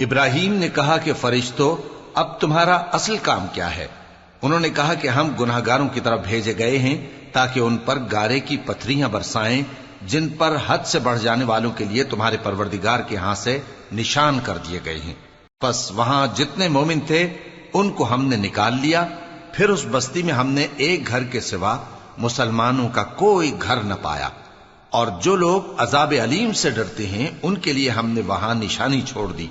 ابراہیم نے کہا کہ فرشتوں، اب تمہارا اصل کام کیا ہے؟ انہوں نے کہا کہ ہم گناہگاروں کی طرف بھیجے گئے ہیں تاکہ ان پر گارے کی پتھریاں برسائیں جن پر حد سے بڑھ جانے والوں کے لیے تمہارے پروردگار کے ہاں سے نشان کر دیے گئے ہیں۔ پس وہاں جتنے مومن تھے ان کو ہم نے نکال لیا، پھر اس بستی میں ہم نے ایک گھر کے سوا مسلمانوں کا کوئی گھر نہ پایا، اور جو لوگ عذاب علیم سے ڈرتے ہیں ان کے لیے ہم نے وہاں نشانی چھوڑ دی۔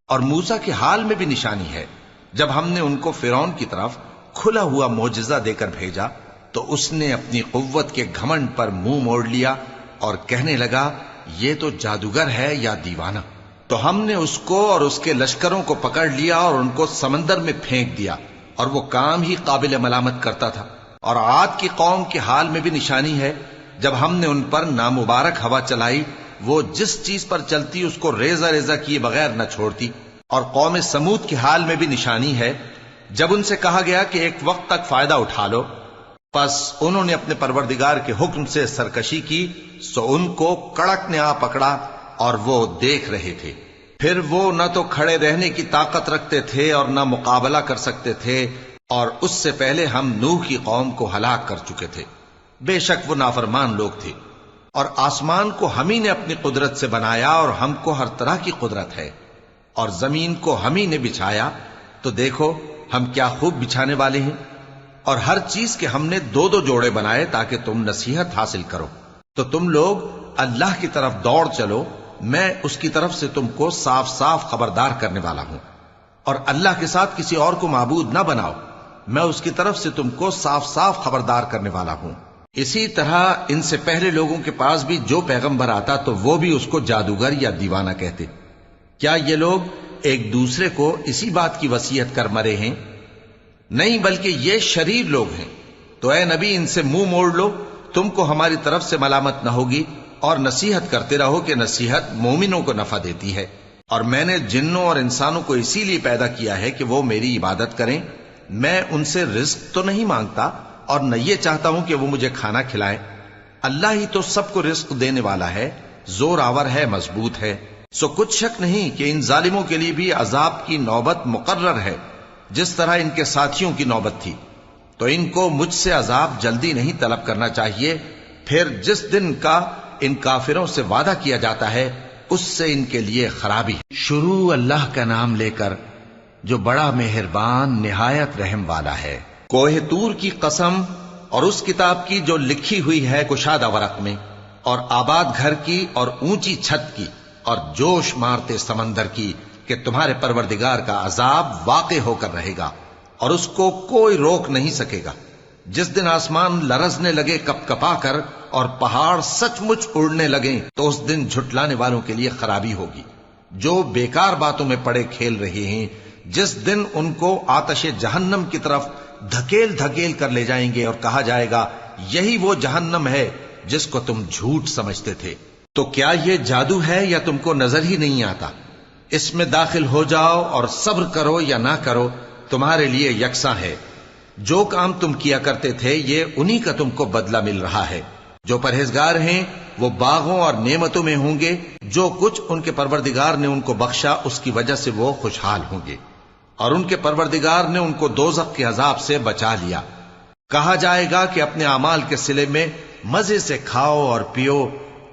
اور موسیٰ کے حال میں بھی نشانی ہے، جب ہم نے ان کو فرعون کی طرف کھلا ہوا معجزہ دے کر بھیجا تو اس نے اپنی قوت کے گھمنڈ پر منہ موڑ لیا اور کہنے لگا یہ تو جادوگر ہے یا دیوانہ۔ تو ہم نے اس کو اور اس کے لشکروں کو پکڑ لیا اور ان کو سمندر میں پھینک دیا، اور وہ کام ہی قابل ملامت کرتا تھا۔ اور عاد کی قوم کے حال میں بھی نشانی ہے، جب ہم نے ان پر نامبارک ہوا چلائی، وہ جس چیز پر چلتی اس کو ریزہ ریزہ کیے بغیر نہ چھوڑتی۔ اور قوم سمود کے حال میں بھی نشانی ہے، جب ان سے کہا گیا کہ ایک وقت تک فائدہ اٹھا لو، پس انہوں نے اپنے پروردگار کے حکم سے سرکشی کی، سو ان کو کڑک نے آ پکڑا اور وہ دیکھ رہے تھے۔ پھر وہ نہ تو کھڑے رہنے کی طاقت رکھتے تھے اور نہ مقابلہ کر سکتے تھے، اور اس سے پہلے ہم نوح کی قوم کو ہلاک کر چکے تھے۔ بے شک وہ نافرمان لوگ تھے۔ اور آسمان کو ہم ہی نے اپنی قدرت سے بنایا، اور ہم کو ہر طرح کی قدرت ہے۔ اور زمین کو ہم ہی نے بچھایا، تو دیکھو ہم کیا خوب بچھانے والے ہیں۔ اور ہر چیز کے ہم نے دو دو جوڑے بنائے تاکہ تم نصیحت حاصل کرو۔ تو تم لوگ اللہ کی طرف دوڑ چلو، میں اس کی طرف سے تم کو صاف صاف خبردار کرنے والا ہوں۔ اور اللہ کے ساتھ کسی اور کو معبود نہ بناؤ، میں اس کی طرف سے تم کو صاف صاف خبردار کرنے والا ہوں۔ اسی طرح ان سے پہلے لوگوں کے پاس بھی جو پیغمبر آتا تو وہ بھی اس کو جادوگر یا دیوانہ کہتے۔ کیا یہ لوگ ایک دوسرے کو اسی بات کی وصیت کر مرے ہیں؟ نہیں، بلکہ یہ شریر لوگ ہیں۔ تو اے نبی ان سے منہ موڑ لو، تم کو ہماری طرف سے ملامت نہ ہوگی، اور نصیحت کرتے رہو کہ نصیحت مومنوں کو نفع دیتی ہے۔ اور میں نے جنوں اور انسانوں کو اسی لیے پیدا کیا ہے کہ وہ میری عبادت کریں۔ میں ان سے رزق تو نہیں مانگتا، اور نہ یہ چاہتا ہوں کہ وہ مجھے کھانا کھلائیں۔ اللہ ہی تو سب کو رزق دینے والا ہے، زور آور ہے، مضبوط ہے۔ سو کچھ شک نہیں کہ ان ظالموں کے لیے بھی عذاب کی نوبت مقرر ہے، جس طرح ان کے ساتھیوں کی نوبت تھی۔ تو ان کو مجھ سے عذاب جلدی نہیں طلب کرنا چاہیے، پھر جس دن کا ان کافروں سے وعدہ کیا جاتا ہے اس سے ان کے لیے خرابی ہے۔ شروع اللہ کا نام لے کر جو بڑا مہربان نہایت رحم والا ہے۔ کوہ طور کی قسم، اور اس کتاب کی جو لکھی ہوئی ہے کشادہ ورق میں، اور آباد گھر کی اور اونچی چھت کی، اور جوش مارتے سمندر کی، کہ تمہارے پروردگار کا عذاب واقع ہو کر رہے گا اور اس کو کوئی روک نہیں سکے گا۔ جس دن آسمان لرزنے لگے کپ کپا کر اور پہاڑ سچ مچ اڑنے لگیں، تو اس دن جھٹلانے والوں کے لیے خرابی ہوگی جو بیکار باتوں میں پڑے کھیل رہے ہیں۔ جس دن ان کو آتش جہنم کی طرف دھکیل دھکیل کر لے جائیں گے اور کہا جائے گا یہی وہ جہنم ہے جس کو تم جھوٹ سمجھتے تھے۔ تو کیا یہ جادو ہے یا تم کو نظر ہی نہیں آتا؟ اس میں داخل ہو جاؤ اور صبر کرو یا نہ کرو، تمہارے لیے یکساں ہے۔ جو کام تم کیا کرتے تھے یہ انہی کا تم کو بدلہ مل رہا ہے۔ جو پرہیزگار ہیں وہ باغوں اور نعمتوں میں ہوں گے، جو کچھ ان کے پروردگار نے ان کو بخشا اس کی وجہ سے وہ خوشحال ہوں گے، اور ان کے پروردگار نے ان کو دوزخ کے عذاب سے بچا لیا۔ کہا جائے گا کہ اپنے اعمال کے صلے میں مزے سے کھاؤ اور پیو،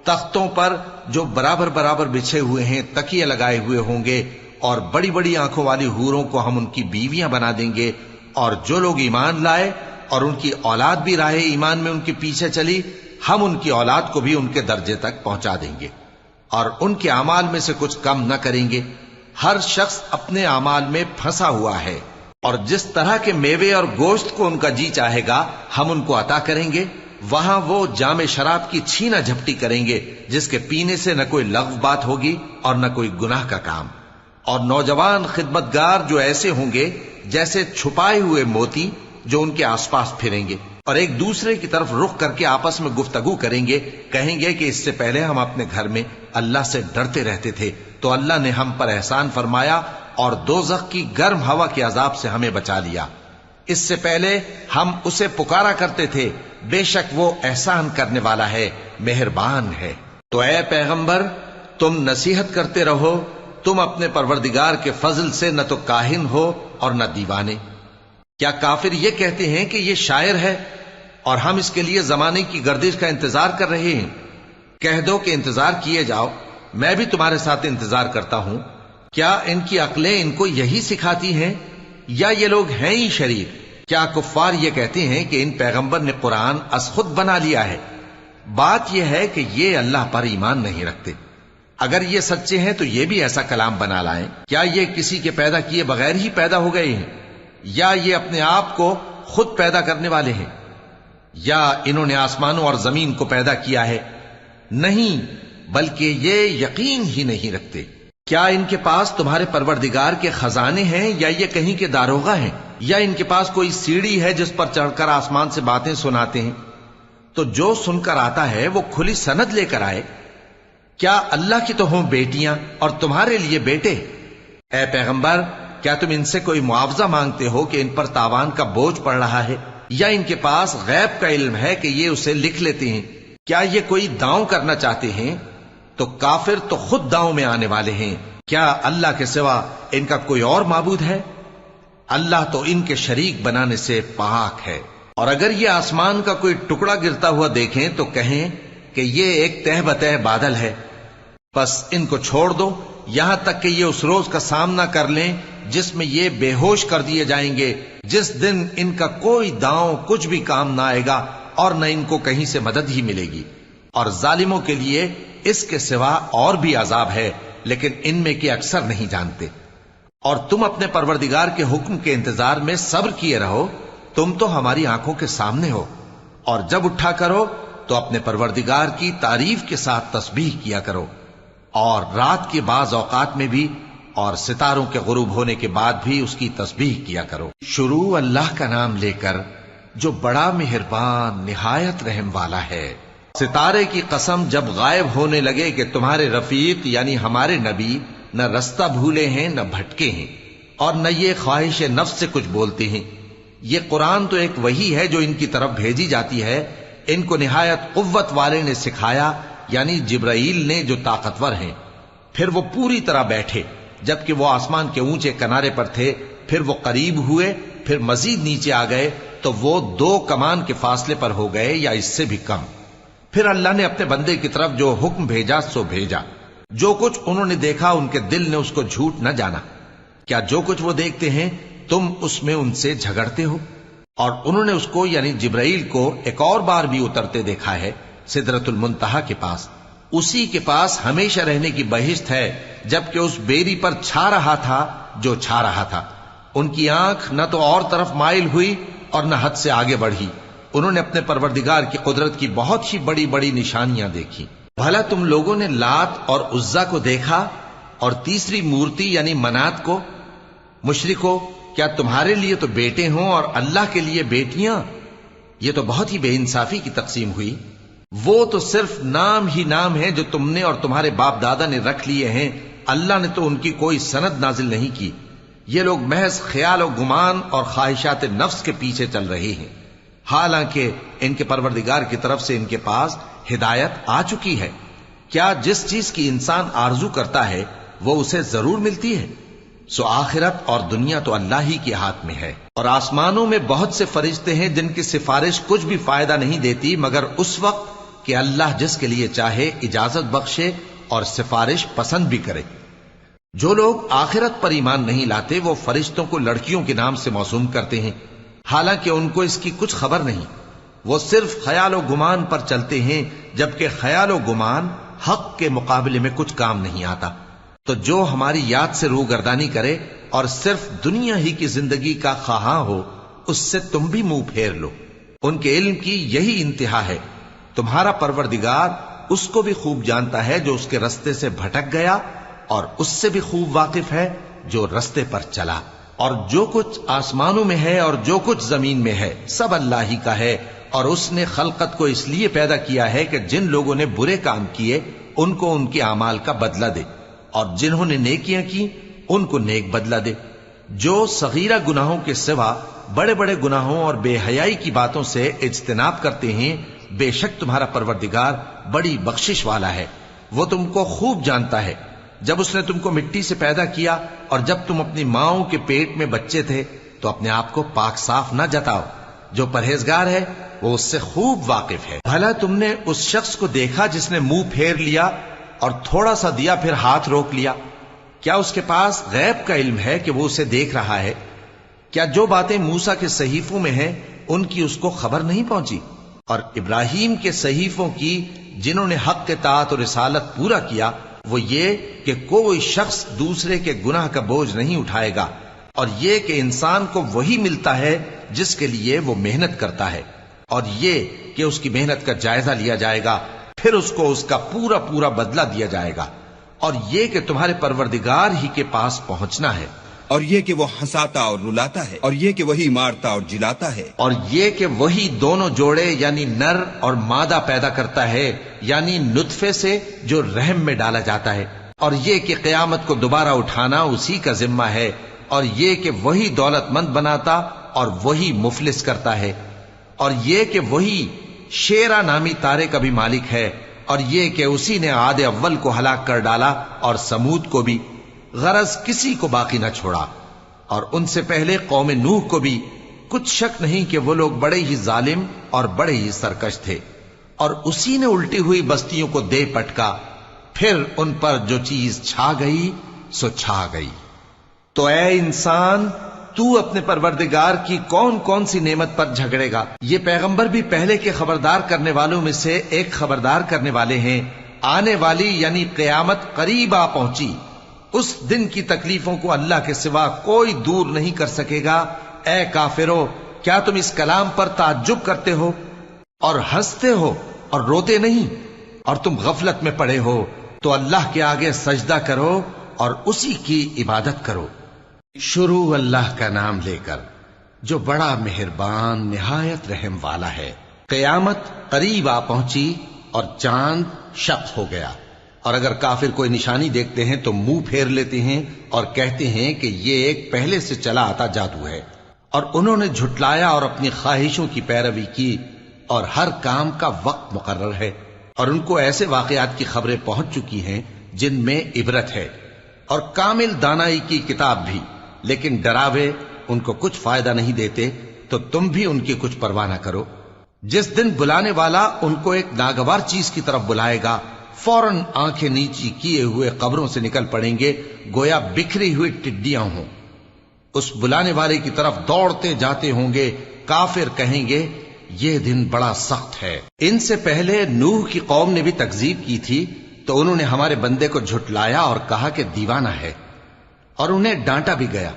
تختوں پر جو برابر برابر بچھے ہوئے ہیں تکیے لگائے ہوئے ہوں گے، اور بڑی بڑی آنکھوں والی حوروں کو ہم ان کی بیویاں بنا دیں گے۔ اور جو لوگ ایمان لائے اور ان کی اولاد بھی راہ ایمان میں ان کے پیچھے چلی، ہم ان کی اولاد کو بھی ان کے درجے تک پہنچا دیں گے، اور ان کے اعمال میں سے کچھ کم نہ کریں گے۔ ہر شخص اپنے اعمال میں پھنسا ہوا ہے، اور جس طرح کے میوے اور گوشت کو ان کا جی چاہے گا ہم ان کو عطا کریں گے۔ وہاں وہ جام شراب کی چھینا جھپٹی کریں گے، جس کے پینے سے نہ کوئی لغو بات ہوگی اور نہ کوئی گناہ کا کام۔ اور نوجوان خدمتگار جو ایسے ہوں گے جیسے چھپائے ہوئے موتی جو ان کے آس پاس پھریں گے، اور ایک دوسرے کی طرف رخ کر کے آپس میں گفتگو کریں گے، کہیں گے کہ اس سے پہلے ہم اپنے گھر میں اللہ سے ڈرتے رہتے تھے، تو اللہ نے ہم پر احسان فرمایا اور دوزخ کی گرم ہوا کے عذاب سے ہمیں بچا لیا۔ اس سے پہلے ہم اسے پکارا کرتے تھے، بے شک وہ احسان کرنے والا ہے، مہربان ہے۔ تو اے پیغمبر تم نصیحت کرتے رہو تم اپنے پروردگار کے فضل سے نہ تو کاہن ہو اور نہ دیوانے۔ کیا کافر یہ کہتے ہیں کہ یہ شاعر ہے اور ہم اس کے لیے زمانے کی گردش کا انتظار کر رہے ہیں؟ کہہ دو کہ انتظار کیے جاؤ، میں بھی تمہارے ساتھ انتظار کرتا ہوں۔ کیا ان کی عقلیں ان کو یہی سکھاتی ہیں یا یہ لوگ ہیں ہی شریر؟ کیا کفار یہ کہتے ہیں کہ ان پیغمبر نے قرآن از خود بنا لیا ہے؟ بات یہ ہے کہ یہ اللہ پر ایمان نہیں رکھتے۔ اگر یہ سچے ہیں تو یہ بھی ایسا کلام بنا لائیں۔ کیا یہ کسی کے پیدا کیے بغیر ہی پیدا ہو گئے ہیں یا یہ اپنے آپ کو خود پیدا کرنے والے ہیں؟ یا انہوں نے آسمانوں اور زمین کو پیدا کیا ہے؟ نہیں، بلکہ یہ یقین ہی نہیں رکھتے۔ کیا ان کے پاس تمہارے پروردگار کے خزانے ہیں یا یہ کہیں کے داروغہ ہیں؟ یا ان کے پاس کوئی سیڑھی ہے جس پر چڑھ کر آسمان سے باتیں سناتے ہیں؟ تو جو سن کر آتا ہے وہ کھلی سند لے کر آئے۔ کیا اللہ کی تو ہوں بیٹیاں اور تمہارے لیے بیٹے؟ اے پیغمبر، کیا تم ان سے کوئی معاوضہ مانگتے ہو کہ ان پر تاوان کا بوجھ پڑ رہا ہے؟ یا ان کے پاس غیب کا علم ہے کہ یہ اسے لکھ لیتے ہیں؟ کیا یہ کوئی داؤں کرنا چاہتے ہیں؟ تو کافر تو خود داؤں میں آنے والے ہیں۔ کیا اللہ کے سوا ان کا کوئی اور معبود ہے؟ اللہ تو ان کے شریک بنانے سے پاک ہے۔ اور اگر یہ آسمان کا کوئی ٹکڑا گرتا ہوا دیکھیں تو کہیں کہ یہ ایک تہ بتہ بادل ہے، بس ان کو چھوڑ دو یہاں تک کہ یہ اس روز کا سامنا کر لیں جس میں یہ بے ہوش کر دیے جائیں گے، جس دن ان کا کوئی داؤں کچھ بھی کام نہ آئے گا اور نہ ان کو کہیں سے مدد ہی ملے گی۔ اور ظالموں کے لیے اس کے سوا اور بھی عذاب ہے، لیکن ان میں کے اکثر نہیں جانتے۔ اور تم اپنے پروردگار کے حکم کے انتظار میں صبر کیے رہو، تم تو ہماری آنکھوں کے سامنے ہو۔ اور جب اٹھا کرو تو اپنے پروردگار کی تعریف کے ساتھ تسبیح کیا کرو، اور رات کے بعض اوقات میں بھی اور ستاروں کے غروب ہونے کے بعد بھی اس کی تسبیح کیا کرو۔ شروع اللہ کا نام لے کر جو بڑا مہربان نہایت رحم والا ہے۔ ستارے کی قسم جب غائب ہونے لگے کہ تمہارے رفیق یعنی ہمارے نبی نہ رستہ بھولے ہیں نہ بھٹکے ہیں، اور نہ یہ خواہش نفس سے کچھ بولتے ہیں۔ یہ قرآن تو ایک وحی ہے جو ان کی طرف بھیجی جاتی ہے، ان کو نہایت قوت والے نے سکھایا، یعنی جبرائیل نے جو طاقتور ہیں۔ پھر وہ پوری طرح بیٹھے، جبکہ وہ آسمان کے اونچے کنارے پر تھے، پھر وہ قریب ہوئے، پھر مزید نیچے آ گئے تو وہ 2 کمان کے فاصلے پر ہو گئے یا اس سے بھی کم۔ پھر اللہ نے اپنے بندے کی طرف جو حکم بھیجا سو بھیجا۔ جو کچھ انہوں نے دیکھا ان کے دل نے اس کو جھوٹ نہ جانا۔ کیا جو کچھ وہ دیکھتے ہیں تم اس میں ان سے جھگڑتے ہو؟ اور انہوں نے اس کو یعنی جبرائیل کو ایک اور بار بھی اترتے دیکھا ہے سدرۃ المنتہا کے پاس۔ اسی کے پاس ہمیشہ رہنے کی بہشت ہے، جبکہ اس بیری پر چھا رہا تھا جو چھا رہا تھا۔ ان کی آنکھ نہ تو اور طرف مائل ہوئی اور نہ حد سے آگے بڑھی۔ انہوں نے اپنے پروردگار کی قدرت کی بہت ہی بڑی بڑی نشانیاں دیکھی۔ بھلا تم لوگوں نے لات اور عزا کو دیکھا اور تیسری مورتی یعنی منات کو؟ مشرکو، کیا تمہارے لیے تو بیٹے ہوں اور اللہ کے لیے بیٹیاں؟ یہ تو بہت ہی بے انصافی کی تقسیم ہوئی۔ وہ تو صرف نام ہی نام ہے جو تم نے اور تمہارے باپ دادا نے رکھ لیے ہیں، اللہ نے تو ان کی کوئی سند نازل نہیں کی۔ یہ لوگ محض خیال و گمان اور خواہشات نفس کے پیچھے چل رہے ہیں، حالانکہ ان کے پروردگار کی طرف سے ان کے پاس ہدایت آ چکی ہے۔ کیا جس چیز کی انسان آرزو کرتا ہے وہ اسے ضرور ملتی ہے؟ سو آخرت اور دنیا تو اللہ ہی کے ہاتھ میں ہے۔ اور آسمانوں میں بہت سے فرشتے ہیں جن کی سفارش کچھ بھی فائدہ نہیں دیتی مگر اس وقت کہ اللہ جس کے لیے چاہے اجازت بخشے اور سفارش پسند بھی کرے۔ جو لوگ آخرت پر ایمان نہیں لاتے وہ فرشتوں کو لڑکیوں کے نام سے موسوم کرتے ہیں، حالانکہ ان کو اس کی کچھ خبر نہیں۔ وہ صرف خیال و گمان پر چلتے ہیں، جبکہ خیال و گمان حق کے مقابلے میں کچھ کام نہیں آتا۔ تو جو ہماری یاد سے روگردانی کرے اور صرف دنیا ہی کی زندگی کا خواہاں ہو، اس سے تم بھی منہ پھیر لو۔ ان کے علم کی یہی انتہا ہے۔ تمہارا پروردگار اس کو بھی خوب جانتا ہے جو اس کے رستے سے بھٹک گیا، اور اس سے بھی خوب واقف ہے جو رستے پر چلا۔ اور جو کچھ آسمانوں میں ہے اور جو کچھ زمین میں ہے سب اللہ ہی کا ہے، اور اس نے خلقت کو اس لیے پیدا کیا ہے کہ جن لوگوں نے برے کام کیے ان کو ان کے اعمال کا بدلہ دے، اور جنہوں نے نیکیاں کی ان کو نیک بدلہ دے۔ جو صغیرہ گناہوں کے سوا بڑے بڑے گناہوں اور بے حیائی کی باتوں سے اجتناب کرتے ہیں، بے شک تمہارا پروردگار بڑی بخشش والا ہے، وہ تم کو خوب جانتا ہے۔ جب اس نے تم کو مٹی سے پیدا کیا اور جب تم اپنی ماؤں کے پیٹ میں بچے تھے تو اپنے آپ کو پاک صاف نہ جتاؤ. جو پرہیزگار ہے وہ اس سے خوب واقف ہے. بھلا تم نے اس شخص کو دیکھا جس نے منہ پھیر لیا اور تھوڑا سا دیا پھر ہاتھ روک لیا؟ کیا اس کے پاس غیب کا علم ہے کہ وہ اسے دیکھ رہا ہے؟ کیا جو باتیں موسیٰ کے صحیفوں میں ہیں ان کی اس کو خبر نہیں پہنچی؟ اور ابراہیم کے صحیفوں کی جنہوں نے حق کے اطاعت اور رسالت پورا کیا وہ یہ کہ کوئی شخص دوسرے کے گناہ کا بوجھ نہیں اٹھائے گا، اور یہ کہ انسان کو وہی ملتا ہے جس کے لیے وہ محنت کرتا ہے، اور یہ کہ اس کی محنت کا جائزہ لیا جائے گا، پھر اس کو اس کا پورا پورا بدلہ دیا جائے گا، اور یہ کہ تمہارے پروردگار ہی کے پاس پہنچنا ہے، اور یہ کہ وہ ہنساتا اور رلاتا ہے، اور یہ کہ وہی مارتا اور جلاتا ہے، اور یہ کہ وہی دونوں جوڑے یعنی نر اور مادہ پیدا کرتا ہے یعنی نطفے سے جو رحم میں ڈالا جاتا ہے، اور یہ کہ قیامت کو دوبارہ اٹھانا اسی کا ذمہ ہے، اور یہ کہ وہی دولت مند بناتا اور وہی مفلس کرتا ہے، اور یہ کہ وہی شیرا نامی تارے کا بھی مالک ہے، اور یہ کہ اسی نے عاد اول کو ہلاک کر ڈالا اور سمود کو بھی، غرض کسی کو باقی نہ چھوڑا، اور ان سے پہلے قوم نوح کو بھی. کچھ شک نہیں کہ وہ لوگ بڑے ہی ظالم اور بڑے ہی سرکش تھے، اور اسی نے الٹی ہوئی بستیوں کو دے پٹکا، پھر ان پر جو چیز چھا گئی سو چھا گئی. تو اے انسان، تو اپنے پروردگار کی کون کون سی نعمت پر جھگڑے گا؟ یہ پیغمبر بھی پہلے کے خبردار کرنے والوں میں سے ایک خبردار کرنے والے ہیں. آنے والی یعنی قیامت قریب آ پہنچی، اس دن کی تکلیفوں کو اللہ کے سوا کوئی دور نہیں کر سکے گا. اے کافرو، کیا تم اس کلام پر تعجب کرتے ہو اور ہنستے ہو اور روتے نہیں؟ اور تم غفلت میں پڑے ہو تو اللہ کے آگے سجدہ کرو اور اسی کی عبادت کرو. شروع اللہ کا نام لے کر جو بڑا مہربان نہایت رحم والا ہے. قیامت قریب آ پہنچی اور چاند شق ہو گیا، اور اگر کافر کوئی نشانی دیکھتے ہیں تو منہ پھیر لیتے ہیں اور کہتے ہیں کہ یہ ایک پہلے سے چلا آتا جادو ہے. اور انہوں نے جھٹلایا اور اپنی خواہشوں کی پیروی کی، اور ہر کام کا وقت مقرر ہے، اور ان کو ایسے واقعات کی خبریں پہنچ چکی ہیں جن میں عبرت ہے، اور کامل دانائی کی کتاب بھی. لیکن ڈراوے ان کو کچھ فائدہ نہیں دیتے، تو تم بھی ان کی کچھ پرواہ نہ کرو. جس دن بلانے والا ان کو ایک ناگوار چیز کی طرف بلائے گا، فوراً آنکھیں نیچی کیے ہوئے قبروں سے نکل پڑیں گے گویا بکھری ہوئی ٹڈیاں ہوں. اس بلانے والے کی طرف دوڑتے جاتے ہوں گے. کافر کہیں گے یہ دن بڑا سخت ہے. ان سے پہلے نوح کی قوم نے بھی تکذیب کی تھی، تو انہوں نے ہمارے بندے کو جھٹلایا اور کہا کہ دیوانہ ہے، اور انہیں ڈانٹا بھی گیا.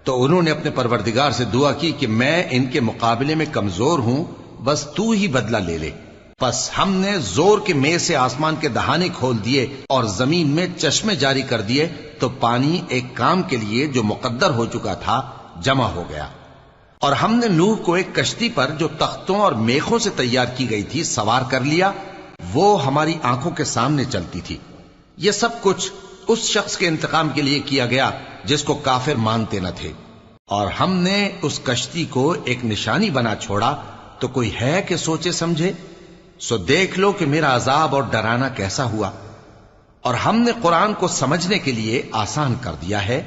تو انہوں نے اپنے پروردگار سے دعا کی کہ میں ان کے مقابلے میں کمزور ہوں، بس تو ہی بدلہ لے لے. پس ہم نے زور کے میں سے آسمان کے دہانے کھول دیے اور زمین میں چشمے جاری کر دیے، تو پانی ایک کام کے لیے جو مقدر ہو چکا تھا جمع ہو گیا. اور ہم نے نوح کو ایک کشتی پر جو تختوں اور میخوں سے تیار کی گئی تھی سوار کر لیا، وہ ہماری آنکھوں کے سامنے چلتی تھی. یہ سب کچھ اس شخص کے انتقام کے لیے کیا گیا جس کو کافر مانتے نہ تھے. اور ہم نے اس کشتی کو ایک نشانی بنا چھوڑا، تو کوئی ہے کہ سوچے سمجھے؟ سو دیکھ لو کہ میرا عذاب اور ڈرانا کیسا ہوا. اور ہم نے قرآن کو سمجھنے کے لیے آسان کر دیا ہے،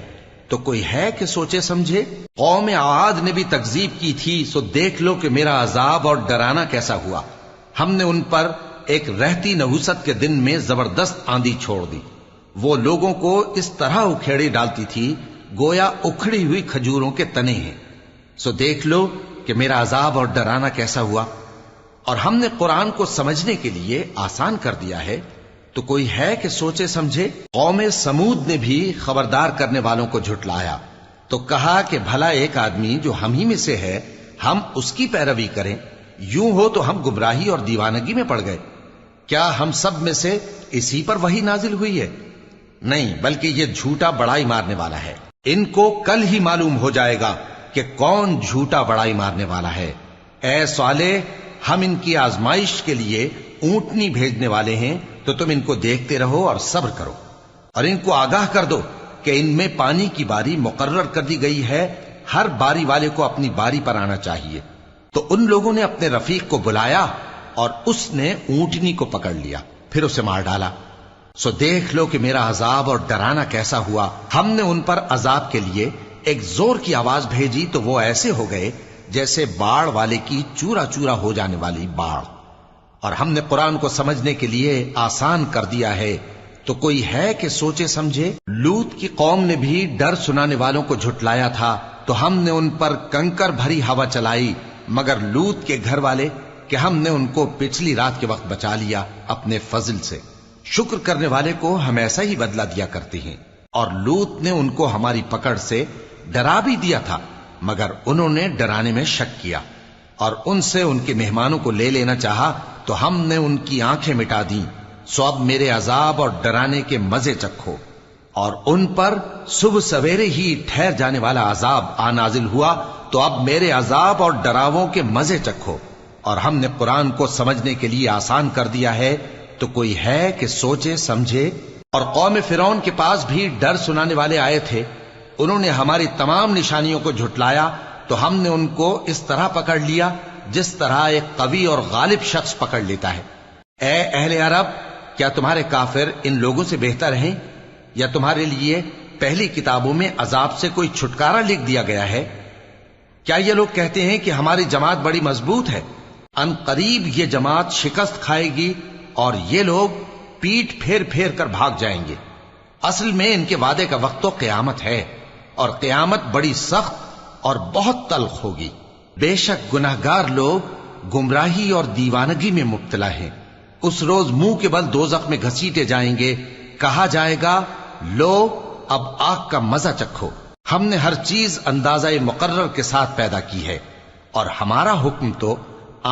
تو کوئی ہے کہ سوچے سمجھے؟ قوم عاد نے بھی تکذیب کی تھی، سو دیکھ لو کہ میرا عذاب اور ڈرانا کیسا ہوا. ہم نے ان پر ایک رہتی نحوست کے دن میں زبردست آندھی چھوڑ دی. وہ لوگوں کو اس طرح اکھیڑی ڈالتی تھی گویا اکھڑی ہوئی کھجوروں کے تنے ہیں. سو دیکھ لو کہ میرا عذاب اور ڈرانا کیسا ہوا. اور ہم نے قرآن کو سمجھنے کے لیے آسان کر دیا ہے، تو کوئی ہے کہ سوچے سمجھے؟ قوم سمود نے بھی خبردار کرنے والوں کو جھٹلایا، تو کہا کہ بھلا ایک آدمی جو ہم ہی میں سے ہے ہم اس کی پیروی کریں؟ یوں ہو تو ہم گمراہی اور دیوانگی میں پڑ گئے. کیا ہم سب میں سے اسی پر وحی نازل ہوئی ہے؟ نہیں، بلکہ یہ جھوٹا بڑائی مارنے والا ہے. ان کو کل ہی معلوم ہو جائے گا کہ کون جھوٹا بڑائی مارنے والا ہے. اے صالح، ہم ان کی آزمائش کے لیے اونٹنی بھیجنے والے ہیں، تو تم ان کو دیکھتے رہو اور صبر کرو، اور ان کو آگاہ کر دو کہ ان میں پانی کی باری مقرر کر دی گئی ہے، ہر باری والے کو اپنی باری پر آنا چاہیے. تو ان لوگوں نے اپنے رفیق کو بلایا اور اس نے اونٹنی کو پکڑ لیا، پھر اسے مار ڈالا. سو دیکھ لو کہ میرا عذاب اور ڈرانا کیسا ہوا۔ ہم نے ان پر عذاب کے لیے ایک زور کی آواز بھیجی تو وہ ایسے ہو گئے جیسے باڑ والے کی چورا چورا ہو جانے والی باڑ۔ اور ہم نے قرآن کو سمجھنے کے لیے آسان کر دیا ہے، تو کوئی ہے کہ سوچے سمجھے؟ لوط کی قوم نے بھی ڈر سنانے والوں کو جھٹلایا تھا، تو ہم نے ان پر کنکر بھری ہوا چلائی، مگر لوط کے گھر والے کہ ہم نے ان کو پچھلی رات کے وقت بچا لیا اپنے فضل سے۔ شکر کرنے والے کو ہم ایسا ہی بدلہ دیا کرتے ہیں۔ اور لوط نے ان کو ہماری پکڑ سے ڈرا بھی دیا تھا، مگر انہوں نے ڈرانے میں شک کیا، اور ان سے ان کے مہمانوں کو لے لینا چاہا تو ہم نے ان کی آنکھیں مٹا دیں۔ سو اب میرے عذاب اور ڈرانے کے مزے چکھو۔ اور ان پر صبح سویرے ہی ٹھہر جانے والا عذاب آ نازل ہوا، تو اب میرے عذاب اور ڈراووں کے مزے چکھو۔ اور ہم نے قرآن کو سمجھنے کے لیے آسان کر دیا ہے، تو کوئی ہے کہ سوچے سمجھے؟ اور قوم فرعون کے پاس بھی ڈر سنانے والے آئے تھے، انہوں نے ہماری تمام نشانیوں کو جھٹلایا، تو ہم نے ان کو اس طرح پکڑ لیا جس طرح ایک قوی اور غالب شخص پکڑ لیتا ہے۔ اے اہل عرب، کیا تمہارے کافر ان لوگوں سے بہتر ہیں؟ یا تمہارے لیے پہلی کتابوں میں عذاب سے کوئی چھٹکارا لکھ دیا گیا ہے؟ کیا یہ لوگ کہتے ہیں کہ ہماری جماعت بڑی مضبوط ہے؟ ان قریب یہ جماعت شکست کھائے گی اور یہ لوگ پیٹ پھیر پھیر کر بھاگ جائیں گے۔ اصل میں ان کے وعدے کا وقت تو قیامت ہے، اور قیامت بڑی سخت اور بہت تلخ ہوگی۔ بے شک گناہگار لوگ گمراہی اور دیوانگی میں مبتلا ہیں۔ اس روز منہ کے بل دوزخ میں گھسیٹے جائیں گے، کہا جائے گا لو اب آگ کا مزہ چکھو۔ ہم نے ہر چیز اندازہ مقرر کے ساتھ پیدا کی ہے، اور ہمارا حکم تو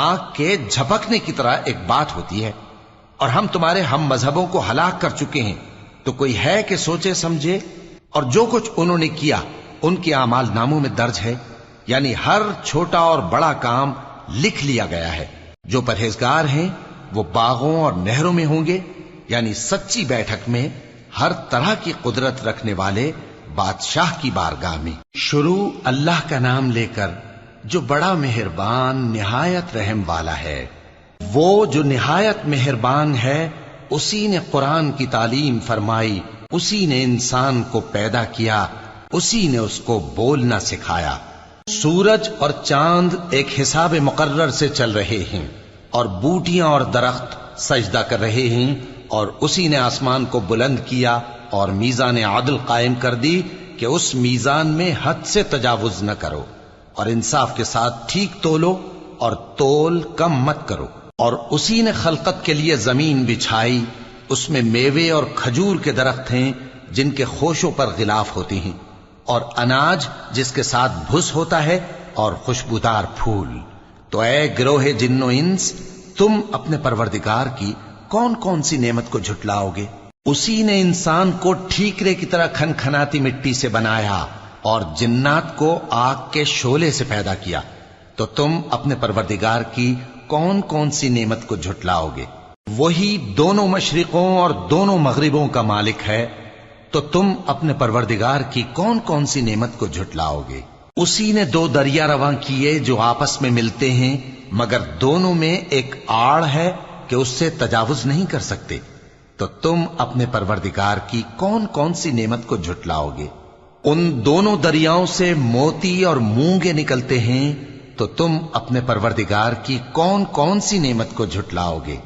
آگ کے جھپکنے کی طرح ایک بات ہوتی ہے۔ اور ہم تمہارے ہم مذہبوں کو ہلاک کر چکے ہیں، تو کوئی ہے کہ سوچے سمجھے؟ اور جو کچھ انہوں نے کیا ان کے اعمال ناموں میں درج ہے، یعنی ہر چھوٹا اور بڑا کام لکھ لیا گیا ہے۔ جو پرہیزگار ہیں وہ باغوں اور نہروں میں ہوں گے، یعنی سچی بیٹھک میں ہر طرح کی قدرت رکھنے والے بادشاہ کی بارگاہ میں۔ شروع اللہ کا نام لے کر جو بڑا مہربان نہایت رحم والا ہے۔ وہ جو نہایت مہربان ہے، اسی نے قرآن کی تعلیم فرمائی، اسی نے انسان کو پیدا کیا، اسی نے اس کو بولنا سکھایا۔ سورج اور چاند ایک حساب مقرر سے چل رہے ہیں، اور بوٹیاں اور درخت سجدہ کر رہے ہیں، اور اسی نے آسمان کو بلند کیا اور میزان عدل قائم کر دی کہ اس میزان میں حد سے تجاوز نہ کرو، اور انصاف کے ساتھ ٹھیک تولو اور تول کم مت کرو۔ اور اسی نے خلقت کے لیے زمین بچھائی، اس میں میوے اور کھجور کے درخت ہیں جن کے خوشوں پر غلاف ہوتے ہیں، اور اناج جس کے ساتھ بھس ہوتا ہے، اور خوشبودار پھول۔ تو اے گروہ جن و انس، تم اپنے پروردگار کی کون کون سی نعمت کو جھٹلاؤ گے؟ اسی نے انسان کو ٹھیکرے کی طرح کھنکھناتی مٹی سے بنایا، اور جنات کو آگ کے شعلے سے پیدا کیا، تو تم اپنے پروردگار کی کون کون سی نعمت کو جھٹلاؤ گے؟ وہی دونوں مشرقوں اور دونوں مغربوں کا مالک ہے، تو تم اپنے پروردگار کی کون کون سی نعمت کو جھٹلاؤ گے؟ اسی نے دو دریا رواں کیے جو آپس میں ملتے ہیں، مگر دونوں میں ایک آڑ ہے کہ اس سے تجاوز نہیں کر سکتے، تو تم اپنے پروردگار کی کون کون سی نعمت کو جھٹلاؤ گے؟ ان دونوں دریاؤں سے موتی اور مونگے نکلتے ہیں، تو تم اپنے پروردگار کی کون کون سی نعمت کو جھٹلاؤ گے؟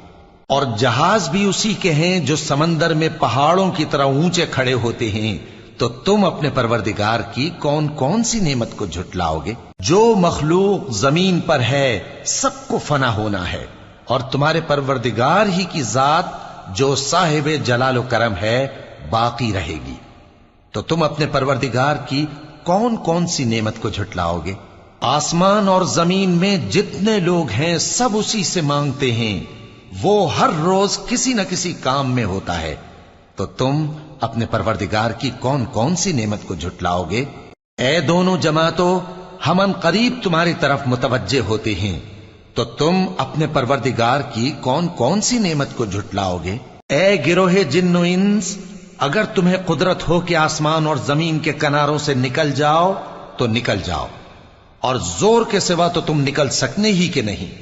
اور جہاز بھی اسی کے ہیں جو سمندر میں پہاڑوں کی طرح اونچے کھڑے ہوتے ہیں، تو تم اپنے پروردگار کی کون کون سی نعمت کو جھٹلاؤ گے؟ جو مخلوق زمین پر ہے سب کو فنا ہونا ہے، اور تمہارے پروردگار ہی کی ذات جو صاحب جلال و کرم ہے باقی رہے گی۔ تو تم اپنے پروردگار کی کون کون سی نعمت کو جھٹلاؤ گے؟ آسمان اور زمین میں جتنے لوگ ہیں سب اسی سے مانگتے ہیں، وہ ہر روز کسی نہ کسی کام میں ہوتا ہے، تو تم اپنے پروردگار کی کون کون سی نعمت کو جھٹلاؤ گے؟ اے دونوں جماعتوں، ہم ان قریب تمہاری طرف متوجہ ہوتے ہیں، تو تم اپنے پروردگار کی کون کون سی نعمت کو جھٹلاؤ گے؟ اے گروہ جن و انس، اگر تمہیں قدرت ہو کہ آسمان اور زمین کے کناروں سے نکل جاؤ تو نکل جاؤ، اور زور کے سوا تو تم نکل سکنے ہی کہ نہیں،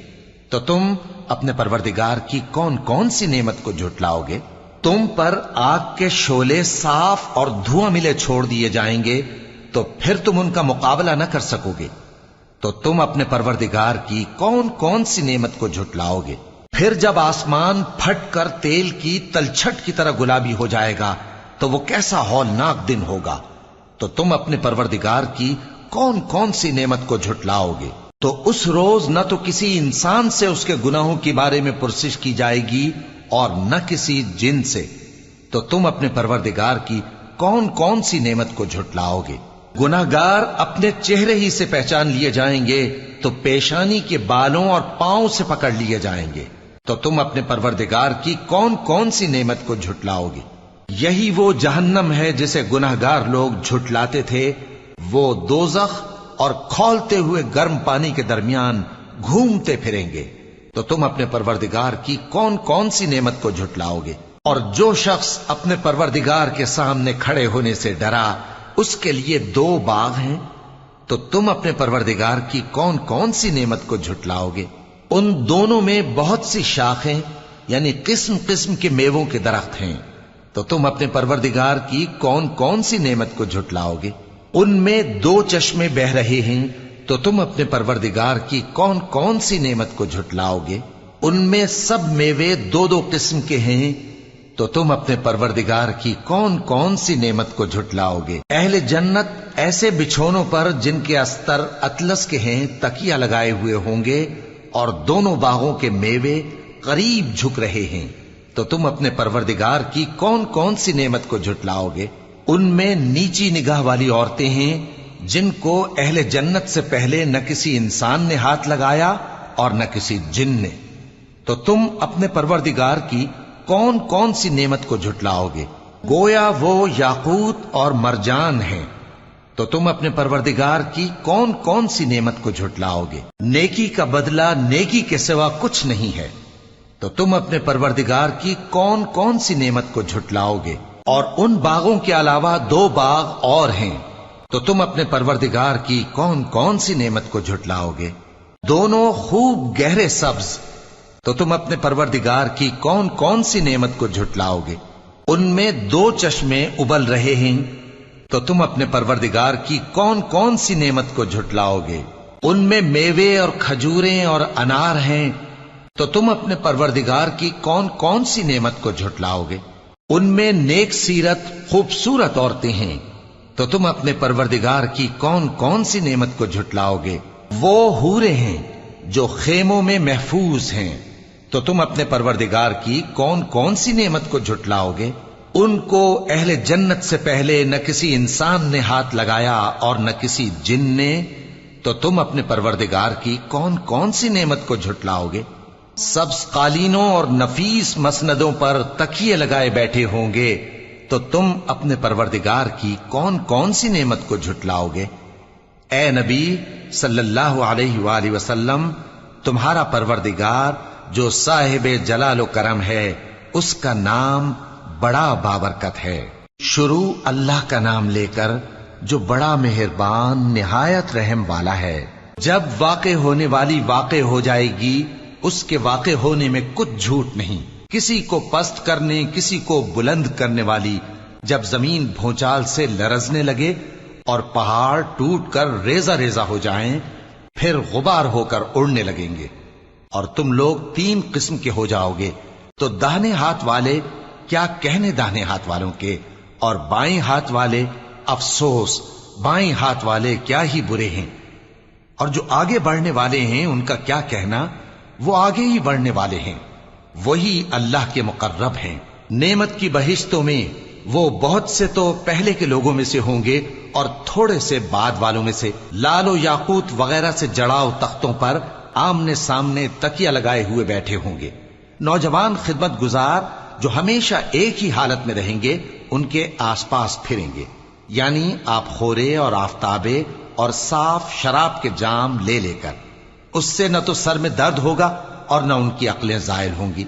تو تم اپنے پروردگار کی کون کون سی نعمت کو جھٹلاؤ گے؟ تم پر آگ کے شعلے صاف اور دھواں ملے چھوڑ دیے جائیں گے تو پھر تم ان کا مقابلہ نہ کر سکو گے، تو تم اپنے پروردگار کی کون کون سی نعمت کو جھٹلاؤ گے؟ پھر جب آسمان پھٹ کر تیل کی تلچھٹ کی طرح گلابی ہو جائے گا تو وہ کیسا ہولناک دن ہوگا، تو تم اپنے پروردگار کی کون کون سی نعمت کو جھٹلاؤ گے؟ تو اس روز نہ تو کسی انسان سے اس کے گناہوں کے بارے میں پرسش کی جائے گی اور نہ کسی جن سے، تو تم اپنے پروردگار کی کون کون سی نعمت کو جھٹلاؤ گے؟ گناہگار اپنے چہرے ہی سے پہچان لیے جائیں گے تو پیشانی کے بالوں اور پاؤں سے پکڑ لیے جائیں گے، تو تم اپنے پروردگار کی کون کون سی نعمت کو جھٹلاؤ گے؟ یہی وہ جہنم ہے جسے گناہگار لوگ جھٹلاتے تھے، وہ دوزخ اور کھولتے ہوئے گرم پانی کے درمیان گھومتے پھریں گے، تو تم اپنے پروردگار کی کون کون سی نعمت کو جھٹلاؤ گے؟ اور جو شخص اپنے پروردگار کے سامنے کھڑے ہونے سے ڈرا اس کے لیے 2 باغ ہیں، تو تم اپنے پروردگار کی کون کون سی نعمت کو جھٹلاؤ گے؟ ان دونوں میں بہت سی شاخیں یعنی قسم قسم کے میووں کے درخت ہیں، تو تم اپنے پروردگار کی کون کون سی نعمت کو جھٹلاؤ گے؟ ان میں 2 چشمے بہ رہے ہیں، تو تم اپنے پروردگار کی کون کون سی نعمت کو جھٹلاؤ گے؟ ان میں سب میوے 2 قسم کے ہیں، تو تم اپنے پروردگار کی کون کون سی نعمت کو جھٹلاؤ گے؟ اہل جنت ایسے بچھونوں پر جن کے استر اطلس کے ہیں تکیہ لگائے ہوئے ہوں گے، اور دونوں باغوں کے میوے قریب جھک رہے ہیں، تو تم اپنے پروردگار کی کون کون سی نعمت کو جھٹلاؤ گے؟ ان میں نیچی نگاہ والی عورتیں ہیں جن کو اہل جنت سے پہلے نہ کسی انسان نے ہاتھ لگایا اور نہ کسی جن نے، تو تم اپنے پروردگار کی کون کون سی نعمت کو جھٹلاؤ گے؟ گویا وہ یاقوت اور مرجان ہیں، تو تم اپنے پروردگار کی کون کون سی نعمت کو جھٹلاؤ گے؟ نیکی کا بدلہ نیکی کے سوا کچھ نہیں ہے، تو تم اپنے پروردگار کی کون کون سی نعمت کو جھٹلاؤ گے؟ اور ان باغوں کے علاوہ 2 باغ اور ہیں، تو تم اپنے پروردگار کی کون کون سی نعمت کو جھٹلاؤ گے؟ دونوں خوب گہرے سبز، تو تم اپنے پروردگار کی کون کون سی نعمت کو جھٹلاؤ گے؟ ان میں 2 چشمے ابل رہے ہیں، تو تم اپنے پروردگار کی کون کون سی نعمت کو جھٹلاؤ گے؟ ان میں میوے اور کھجوریں اور انار ہیں، تو تم اپنے پروردگار کی کون کون سی نعمت کو جھٹلاؤ گے؟ ان میں نیک سیرت خوبصورت عورتیں ہیں، تو تم اپنے پروردگار کی کون کون سی نعمت کو جھٹلاؤ گے؟ وہ حوریں ہیں جو خیموں میں محفوظ ہیں، تو تم اپنے پروردگار کی کون کون سی نعمت کو جھٹلاؤ گے؟ ان کو اہل جنت سے پہلے نہ کسی انسان نے ہاتھ لگایا اور نہ کسی جن نے، تو تم اپنے پروردگار کی کون کون سی نعمت کو جھٹلاؤ گے؟ سبز قالینوں اور نفیس مسندوں پر تکیے لگائے بیٹھے ہوں گے، تو تم اپنے پروردگار کی کون کون سی نعمت کو جھٹلاؤ گے؟ اے نبی صلی اللہ علیہ وآلہ وسلم، تمہارا پروردگار جو صاحب جلال و کرم ہے، اس کا نام بڑا بابرکت ہے۔ شروع اللہ کا نام لے کر جو بڑا مہربان نہایت رحم والا ہے۔ جب واقع ہونے والی واقع ہو جائے گی، اس کے واقع ہونے میں کچھ جھوٹ نہیں، کسی کو پست کرنے کسی کو بلند کرنے والی، جب زمین بھونچال سے لرزنے لگے اور پہاڑ ٹوٹ کر ریزہ ریزہ ہو جائیں، پھر غبار ہو کر اڑنے لگیں گے، اور تم لوگ 3 قسم کے ہو جاؤ گے، تو داہنے ہاتھ والے کیا کہنے داہنے ہاتھ والوں کے، اور بائیں ہاتھ والے افسوس، بائیں ہاتھ والے کیا ہی برے ہیں، اور جو آگے بڑھنے والے ہیں ان کا کیا کہنا، وہ آگے ہی بڑھنے والے ہیں، وہی اللہ کے مقرب ہیں۔ نعمت کی بہشتوں میں وہ بہت سے تو پہلے کے لوگوں میں سے ہوں گے اور تھوڑے سے بعد والوں میں سے، لال و یاقوت وغیرہ سے جڑاؤ تختوں پر آمنے سامنے تکیہ لگائے ہوئے بیٹھے ہوں گے۔ نوجوان خدمت گزار جو ہمیشہ ایک ہی حالت میں رہیں گے ان کے آس پاس پھریں گے، یعنی آپ خورے اور آفتابے اور صاف شراب کے جام لے لے کر، اس سے نہ تو سر میں درد ہوگا اور نہ ان کی عقلیں زائل ہوں گی،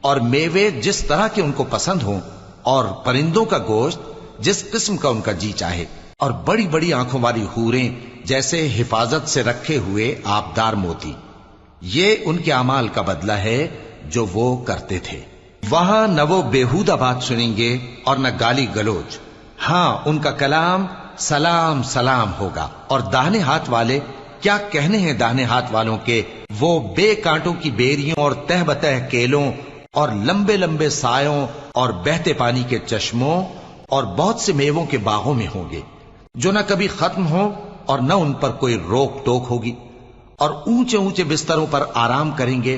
اور میوے جس طرح کے ان کو پسند ہوں، اور پرندوں کا گوشت جس قسم کا ان کا جی چاہے، اور بڑی بڑی آنکھوں والی حوریں جیسے حفاظت سے رکھے ہوئے آبدار موتی۔ یہ ان کے اعمال کا بدلہ ہے جو وہ کرتے تھے۔ وہاں نہ وہ بےہودہ بات سنیں گے اور نہ گالی گلوچ. ہاں ان کا کلام سلام سلام ہوگا. اور داہنے ہاتھ والے کیا کہنے ہیں داہنے ہاتھ والوں کے، وہ بے کانٹوں کی بیریوں اور تہ بتہ کیلوں اور لمبے لمبے سایوں اور بہتے پانی کے چشموں اور بہت سے میووں کے باغوں میں ہوں گے، جو نہ کبھی ختم ہو اور نہ ان پر کوئی روک ٹوک ہوگی، اور اونچے اونچے بستروں پر آرام کریں گے.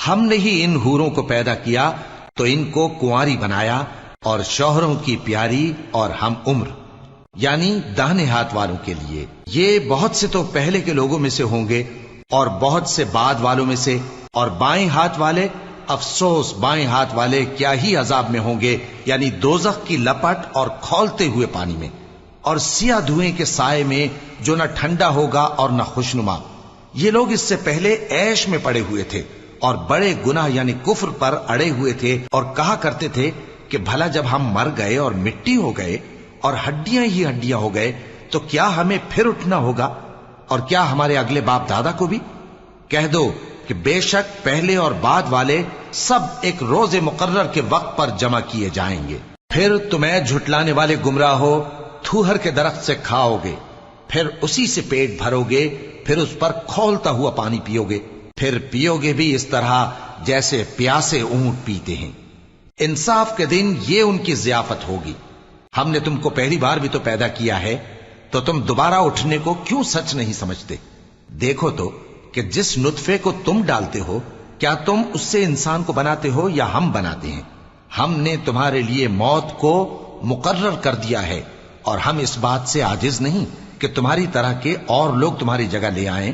ہم نے ہی ان حوروں کو پیدا کیا تو ان کو کنواری بنایا، اور شوہروں کی پیاری اور ہم عمر، یعنی داہنے ہاتھ والوں کے لیے. یہ بہت سے تو پہلے کے لوگوں میں سے ہوں گے اور بہت سے بعد والوں میں سے. اور بائیں ہاتھ والے، افسوس بائیں ہاتھ والے کیا ہی عذاب میں ہوں گے، یعنی دوزخ کی لپٹ اور کھولتے ہوئے پانی میں، اور سیاہ دھوئیں کے سائے میں جو نہ ٹھنڈا ہوگا اور نہ خوشنما. یہ لوگ اس سے پہلے عیش میں پڑے ہوئے تھے اور بڑے گناہ یعنی کفر پر اڑے ہوئے تھے، اور کہا کرتے تھے کہ بھلا جب ہم مر گئے اور مٹی ہو گئے اور ہڈیاں ہی ہڈیاں ہو گئے تو کیا ہمیں پھر اٹھنا ہوگا، اور کیا ہمارے اگلے باپ دادا کو بھی؟ کہہ دو کہ بے شک پہلے اور بعد والے سب ایک روز مقرر کے وقت پر جمع کیے جائیں گے. پھر تمہیں جھٹلانے والے گمراہ ہو تھوہر کے درخت سے کھاؤ گے، پھر اسی سے پیٹ بھرو گے، پھر اس پر کھولتا ہوا پانی پیو گے، پھر پیو گے بھی اس طرح جیسے پیاسے اونٹ پیتے ہیں. انصاف کے دن یہ ان کی ضیافت ہوگی. ہم نے تم کو پہلی بار بھی تو پیدا کیا ہے، تو تم دوبارہ اٹھنے کو کیوں سچ نہیں سمجھتے؟ دیکھو تو کہ جس نطفے کو تم ڈالتے ہو، کیا تم اس سے انسان کو بناتے ہو یا ہم بناتے ہیں؟ ہم نے تمہارے لیے موت کو مقرر کر دیا ہے، اور ہم اس بات سے عاجز نہیں کہ تمہاری طرح کے اور لوگ تمہاری جگہ لے آئیں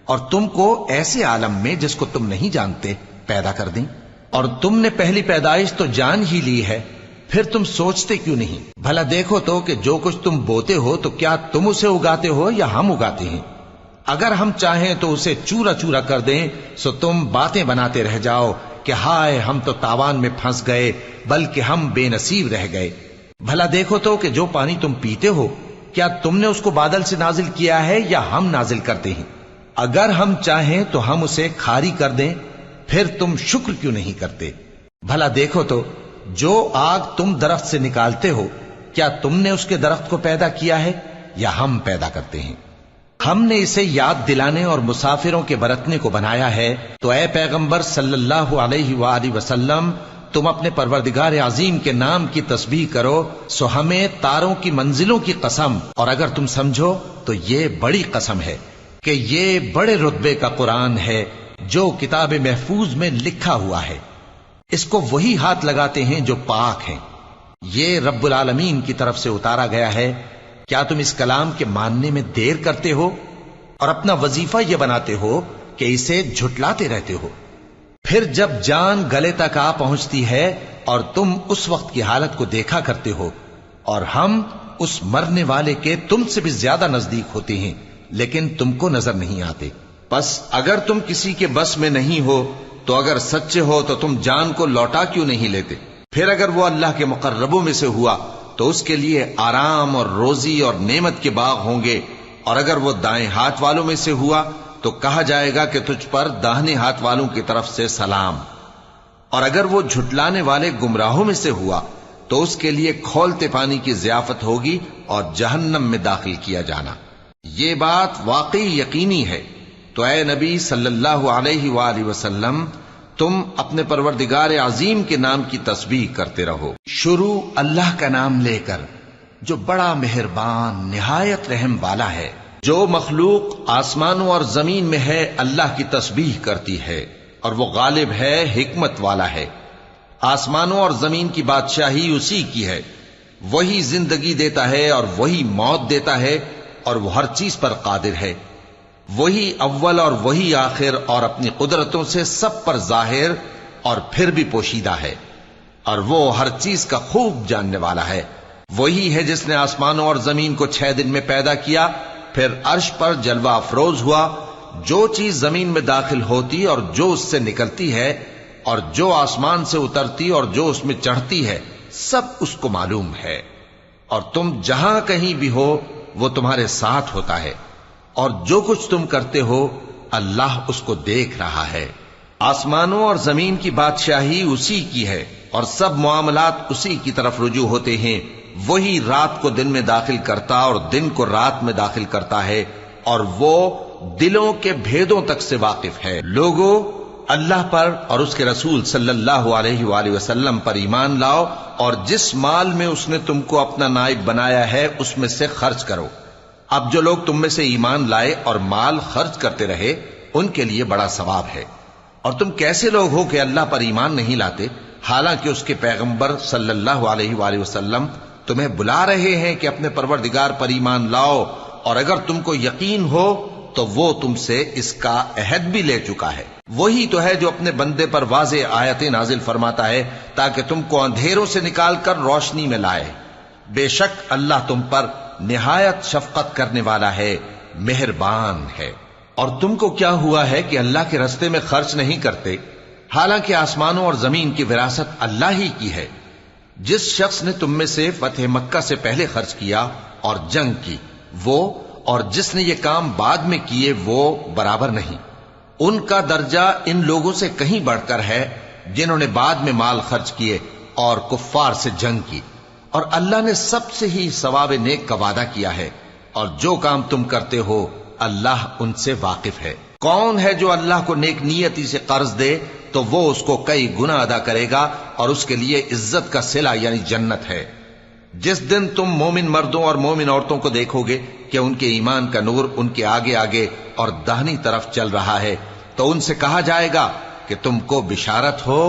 اور تم کو ایسے عالم میں جس کو تم نہیں جانتے پیدا کر دیں. اور تم نے پہلی پیدائش تو جان ہی لی ہے، پھر تم سوچتے کیوں نہیں؟ بھلا دیکھو تو کہ جو کچھ تم بوتے ہو تو کیا تم اسے اگاتے ہو یا ہم اگاتے ہیں؟ اگر ہم چاہیں تو اسے چورا چورا کر دیں، سو تم باتیں بناتے رہ جاؤ کہ ہائے ہم تو تاوان میں پھنس گئے، بلکہ ہم بے نصیب رہ گئے. بھلا دیکھو تو کہ جو پانی تم پیتے ہو کیا تم نے اس کو بادل سے نازل کیا ہے یا ہم نازل کرتے ہیں؟ اگر ہم چاہیں تو ہم اسے کھاری کر دیں، پھر تم شکر کیوں نہیں کرتے؟ بھلا دیکھو تو جو آگ تم درخت سے نکالتے ہو کیا تم نے اس کے درخت کو پیدا کیا ہے یا ہم پیدا کرتے ہیں؟ ہم نے اسے یاد دلانے اور مسافروں کے برتنے کو بنایا ہے. تو اے پیغمبر صلی اللہ علیہ وآلہ وسلم، تم اپنے پروردگار عظیم کے نام کی تسبیح کرو، سو ہمیں تاروں کی منزلوں کی قسم، اور اگر تم سمجھو تو یہ بڑی قسم ہے کہ یہ بڑے رتبے کا قرآن ہے جو کتاب محفوظ میں لکھا ہوا ہے. اس کو وہی ہاتھ لگاتے ہیں جو پاک ہیں. یہ رب العالمین کی طرف سے اتارا گیا ہے. کیا تم اس کلام کے ماننے میں دیر کرتے ہو اور اپنا وظیفہ یہ بناتے ہو کہ اسے جھٹلاتے رہتے ہو؟ پھر جب جان گلے تک آ پہنچتی ہے اور تم اس وقت کی حالت کو دیکھا کرتے ہو، اور ہم اس مرنے والے کے تم سے بھی زیادہ نزدیک ہوتے ہیں لیکن تم کو نظر نہیں آتے. بس اگر تم کسی کے بس میں نہیں ہو تو اگر سچے ہو تو تم جان کو لوٹا کیوں نہیں لیتے؟ پھر اگر وہ اللہ کے مقربوں میں سے ہوا تو اس کے لیے آرام اور روزی اور نعمت کے باغ ہوں گے، اور اگر وہ دائیں ہاتھ والوں میں سے ہوا تو کہا جائے گا کہ تجھ پر داہنے ہاتھ والوں کی طرف سے سلام. اور اگر وہ جھٹلانے والے گمراہوں میں سے ہوا تو اس کے لیے کھولتے پانی کی ضیافت ہوگی اور جہنم میں داخل کیا جانا. یہ بات واقعی یقینی ہے. تو اے نبی صلی اللہ علیہ وآلہ وسلم، تم اپنے پروردگار عظیم کے نام کی تسبیح کرتے رہو. شروع اللہ کا نام لے کر جو بڑا مہربان نہایت رحم والا ہے. جو مخلوق آسمانوں اور زمین میں ہے اللہ کی تسبیح کرتی ہے، اور وہ غالب ہے، حکمت والا ہے. آسمانوں اور زمین کی بادشاہی اسی کی ہے. وہی زندگی دیتا ہے اور وہی موت دیتا ہے، اور وہ ہر چیز پر قادر ہے. وہی اول اور وہی آخر، اور اپنی قدرتوں سے سب پر ظاہر اور پھر بھی پوشیدہ ہے، اور وہ ہر چیز کا خوب جاننے والا ہے. وہی ہے جس نے آسمانوں اور زمین کو 6 دن میں پیدا کیا، پھر عرش پر جلوہ افروز ہوا. جو چیز زمین میں داخل ہوتی اور جو اس سے نکلتی ہے، اور جو آسمان سے اترتی اور جو اس میں چڑھتی ہے، سب اس کو معلوم ہے. اور تم جہاں کہیں بھی ہو وہ تمہارے ساتھ ہوتا ہے، اور جو کچھ تم کرتے ہو اللہ اس کو دیکھ رہا ہے. آسمانوں اور زمین کی بادشاہی اسی کی ہے اور سب معاملات اسی کی طرف رجوع ہوتے ہیں. وہی رات کو دن میں داخل کرتا اور دن کو رات میں داخل کرتا ہے اور وہ دلوں کے بھیدوں تک سے واقف ہے. لوگوں، اللہ پر اور اس کے رسول صلی اللہ علیہ وآلہ وسلم پر ایمان لاؤ اور جس مال میں اس نے تم کو اپنا نائب بنایا ہے اس میں سے خرچ کرو. اب جو لوگ تم میں سے ایمان لائے اور مال خرچ کرتے رہے ان کے لیے بڑا ثواب ہے. اور تم کیسے لوگ ہو کہ اللہ پر ایمان نہیں لاتے حالانکہ اس کے پیغمبر صلی اللہ علیہ وآلہ وسلم تمہیں بلا رہے ہیں کہ اپنے پروردگار پر ایمان لاؤ، اور اگر تم کو یقین ہو تو وہ تم سے اس کا عہد بھی لے چکا ہے. وہی تو ہے جو اپنے بندے پر واضح آیتیں نازل فرماتا ہے تاکہ تم کو اندھیروں سے نکال کر روشنی میں لائے. بے شک اللہ تم پر نہایت شفقت کرنے والا ہے، مہربان ہے. اور تم کو کیا ہوا ہے کہ اللہ کے رستے میں خرچ نہیں کرتے حالانکہ آسمانوں اور زمین کی وراثت اللہ ہی کی ہے. جس شخص نے تم میں سے فتح مکہ سے پہلے خرچ کیا اور جنگ کی وہ اور جس نے یہ کام بعد میں کیے وہ برابر نہیں. ان کا درجہ ان لوگوں سے کہیں بڑھ کر ہے جنہوں نے بعد میں مال خرچ کیے اور کفار سے جنگ کی. اور اللہ نے سب سے ہی ثواب نیک کا وعدہ کیا ہے اور جو کام تم کرتے ہو اللہ ان سے واقف ہے. کون ہے جو اللہ کو نیک نیتی سے قرض دے تو وہ اس کو کئی گنا ادا کرے گا اور اس کے لیے عزت کا صلہ یعنی جنت ہے. جس دن تم مومن مردوں اور مومن عورتوں کو دیکھو گے کہ ان کے ایمان کا نور ان کے آگے آگے اور داہنی طرف چل رہا ہے تو ان سے کہا جائے گا کہ تم کو بشارت ہو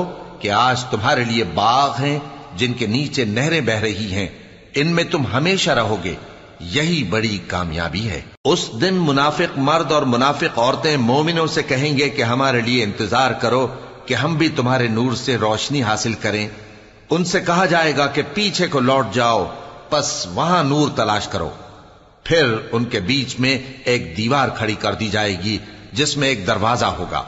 کہ آج تمہارے لیے باغ ہیں جن کے نیچے نہریں بہ رہی ہیں، ان میں تم ہمیشہ رہو گے، یہی بڑی کامیابی ہے. اس دن منافق مرد اور منافق عورتیں مومنوں سے کہیں گے کہ ہمارے لیے انتظار کرو کہ ہم بھی تمہارے نور سے روشنی حاصل کریں. ان سے کہا جائے گا کہ پیچھے کو لوٹ جاؤ، پس وہاں نور تلاش کرو. پھر ان کے بیچ میں ایک دیوار کھڑی کر دی جائے گی جس میں ایک دروازہ ہوگا.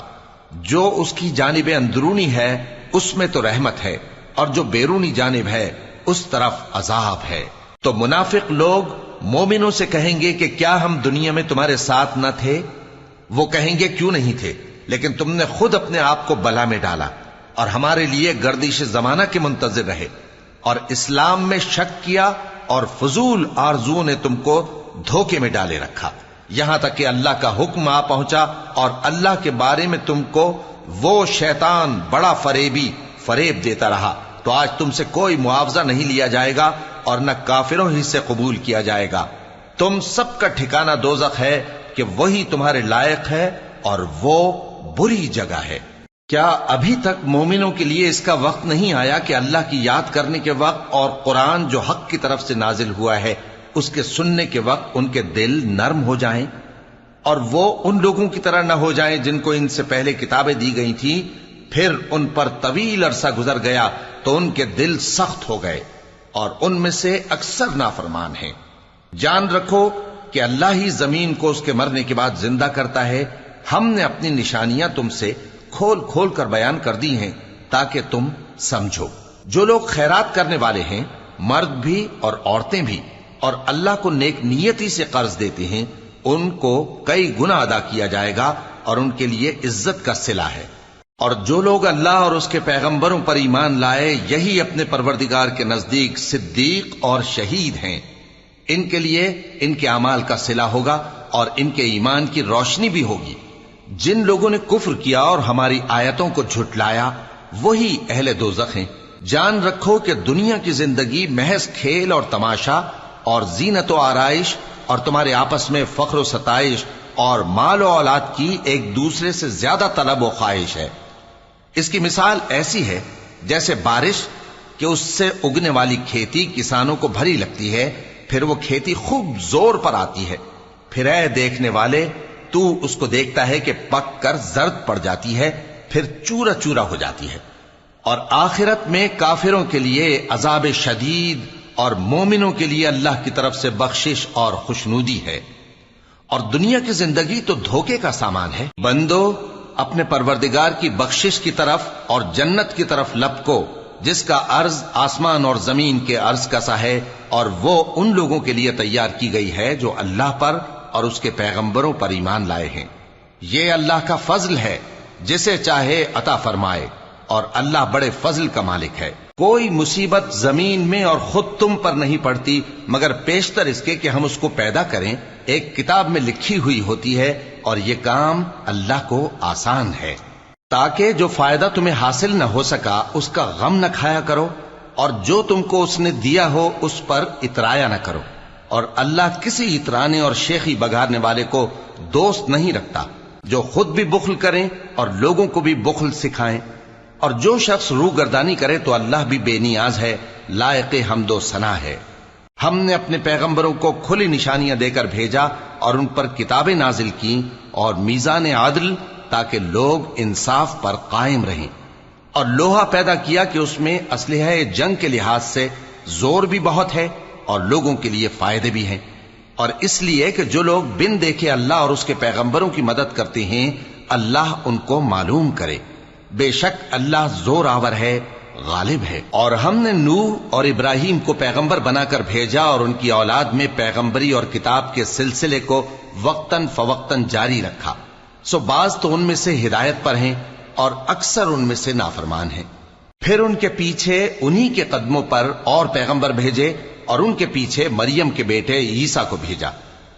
جو اس کی جانب اندرونی ہے اس میں تو رحمت ہے اور جو بیرونی جانب ہے اس طرف عذاب ہے. تو منافق لوگ مومنوں سے کہیں گے کہ کیا ہم دنیا میں تمہارے ساتھ نہ تھے؟ وہ کہیں گے کیوں نہیں تھے، لیکن تم نے خود اپنے آپ کو بلا میں ڈالا اور ہمارے لیے گردش زمانہ کے منتظر رہے اور اسلام میں شک کیا اور فضول آرزوؤں نے تم کو دھوکے میں ڈالے رکھا، یہاں تک کہ اللہ کا حکم آ پہنچا اور اللہ کے بارے میں تم کو وہ شیطان بڑا فریب دیتا رہا. تو آج تم سے کوئی معاوضہ نہیں لیا جائے گا اور نہ کافروں ہی سے قبول کیا جائے گا. تم سب کا ٹھکانہ دوزخ ہے کہ وہی تمہارے لائق ہے اور وہ بری جگہ ہے. کیا ابھی تک مومنوں کے لیے اس کا وقت نہیں آیا کہ اللہ کی یاد کرنے کے وقت اور قرآن جو حق کی طرف سے نازل ہوا ہے اس کے سننے کے وقت ان کے دل نرم ہو جائیں اور وہ ان لوگوں کی طرح نہ ہو جائیں جن کو ان سے پہلے کتابیں دی گئی تھیں، پھر ان پر طویل عرصہ گزر گیا تو ان کے دل سخت ہو گئے اور ان میں سے اکثر نافرمان ہیں. جان رکھو کہ اللہ ہی زمین کو اس کے مرنے کے بعد زندہ کرتا ہے. ہم نے اپنی نشانیاں تم سے کھول کھول کر بیان کر دی ہیں تاکہ تم سمجھو. جو لوگ خیرات کرنے والے ہیں، مرد بھی اور عورتیں بھی، اور اللہ کو نیک نیتی سے قرض دیتے ہیں، ان کو کئی گنا ادا کیا جائے گا اور ان کے لیے عزت کا صلہ ہے. اور جو لوگ اللہ اور اس کے پیغمبروں پر ایمان لائے یہی اپنے پروردگار کے نزدیک صدیق اور شہید ہیں. ان کے لیے ان کے اعمال کا صلہ ہوگا اور ان کے ایمان کی روشنی بھی ہوگی. جن لوگوں نے کفر کیا اور ہماری آیتوں کو جھٹلایا وہی اہل دوزخ ہیں. جان رکھو کہ دنیا کی زندگی محض کھیل اور تماشا اور زینت و آرائش اور تمہارے آپس میں فخر و ستائش اور مال و اولاد کی ایک دوسرے سے زیادہ طلب و خواہش ہے. اس کی مثال ایسی ہے جیسے بارش کہ اس سے اگنے والی کھیتی کسانوں کو بھری لگتی ہے، پھر وہ کھیتی خوب زور پر آتی ہے، پھر اے دیکھنے والے تو اس کو دیکھتا ہے کہ پک کر زرد پڑ جاتی ہے، پھر چورا چورا ہو جاتی ہے. اور آخرت میں کافروں کے لیے عذاب شدید اور مومنوں کے لیے اللہ کی طرف سے بخشش اور خوشنودی ہے. اور دنیا کی زندگی تو دھوکے کا سامان ہے. بندو اپنے پروردگار کی بخشش کی طرف اور جنت کی طرف لپکو جس کا عرض آسمان اور زمین کے عرض کا سا ہے، اور وہ ان لوگوں کے لیے تیار کی گئی ہے جو اللہ پر اور اس کے پیغمبروں پر ایمان لائے ہیں. یہ اللہ کا فضل ہے جسے چاہے عطا فرمائے، اور اللہ بڑے فضل کا مالک ہے۔ کوئی مصیبت زمین میں اور خود تم پر نہیں پڑتی مگر پیشتر اس کے کہ ہم اس کو پیدا کریں، ایک کتاب میں لکھی ہوئی ہوتی ہے، اور یہ کام اللہ کو آسان ہے۔ تاکہ جو فائدہ تمہیں حاصل نہ ہو سکا اس کا غم نہ کھایا کرو، اور جو تم کو اس نے دیا ہو اس پر اترایا نہ کرو، اور اللہ کسی اترانے اور شیخی بگارنے والے کو دوست نہیں رکھتا، جو خود بھی بخل کریں اور لوگوں کو بھی بخل سکھائیں، اور جو شخص روگردانی کرے تو اللہ بھی بے نیاز ہے، لائق حمد و ثنا ہے۔ ہم نے اپنے پیغمبروں کو کھلی نشانیاں دے کر بھیجا اور ان پر کتابیں نازل کی اور میزان عدل، تاکہ لوگ انصاف پر قائم رہیں، اور لوہا پیدا کیا کہ اس میں اسلحہ جنگ کے لحاظ سے زور بھی بہت ہے اور لوگوں کے لیے فائدے بھی ہیں، اور اس لیے کہ جو لوگ بن دیکھے اللہ اور اس کے پیغمبروں کی مدد کرتے ہیں اللہ ان کو معلوم کرے۔ بے شک اللہ زور آور ہے، غالب ہے۔ اور ہم نے نوح اور ابراہیم کو پیغمبر بنا کر بھیجا اور ان کی اولاد میں پیغمبری اور کتاب کے سلسلے کو وقتاً فوقتاً جاری رکھا، سو بعض تو ان میں سے ہدایت پر ہیں اور اکثر ان میں سے نافرمان ہیں۔ پھر ان کے پیچھے انہی کے قدموں پر اور پیغمبر بھیجے، اور ان کے پیچھے مریم کے بیٹے عیسیٰ کو بھیجا،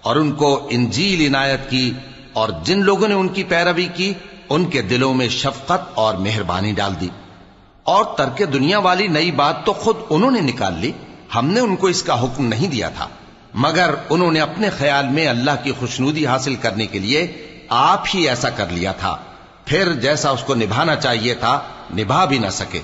اور ان کو انجیل عنایت کی، اور جن لوگوں نے ان کی پیروی کی ان کے دلوں میں شفقت اور مہربانی ڈال دی۔ اور ترک دنیا والی نئی بات تو خود انہوں نے نکال لی، ہم نے ان کو اس کا حکم نہیں دیا تھا، مگر انہوں نے اپنے خیال میں اللہ کی خوشنودی حاصل کرنے کے لیے آپ ہی ایسا کر لیا تھا، پھر جیسا اس کو نبھانا چاہیے تھا نبھا بھی نہ سکے۔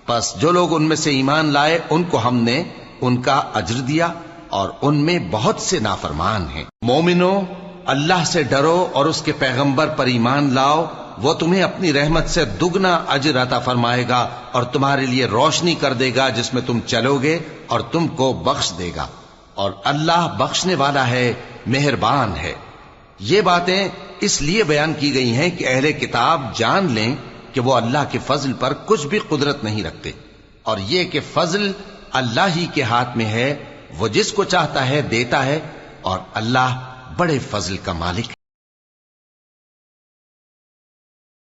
پس جو لوگ ان میں سے ایمان لائے ان کو ہم نے ان کا اجر دیا، اور ان میں بہت سے نافرمان ہیں۔ مومنو، اللہ سے ڈرو اور اس کے پیغمبر پر ایمان لاؤ، وہ تمہیں اپنی رحمت سے دگنا اجر عطا فرمائے گا اور تمہارے لیے روشنی کر دے گا جس میں تم چلو گے، اور تم کو بخش دے گا، اور اللہ بخشنے والا ہے، مہربان ہے۔ یہ باتیں اس لیے بیان کی گئی ہیں کہ اہل کتاب جان لیں کہ وہ اللہ کے فضل پر کچھ بھی قدرت نہیں رکھتے، اور یہ کہ فضل اللہ ہی کے ہاتھ میں ہے، وہ جس کو چاہتا ہے دیتا ہے، اور اللہ بڑے فضل کا مالک ہے۔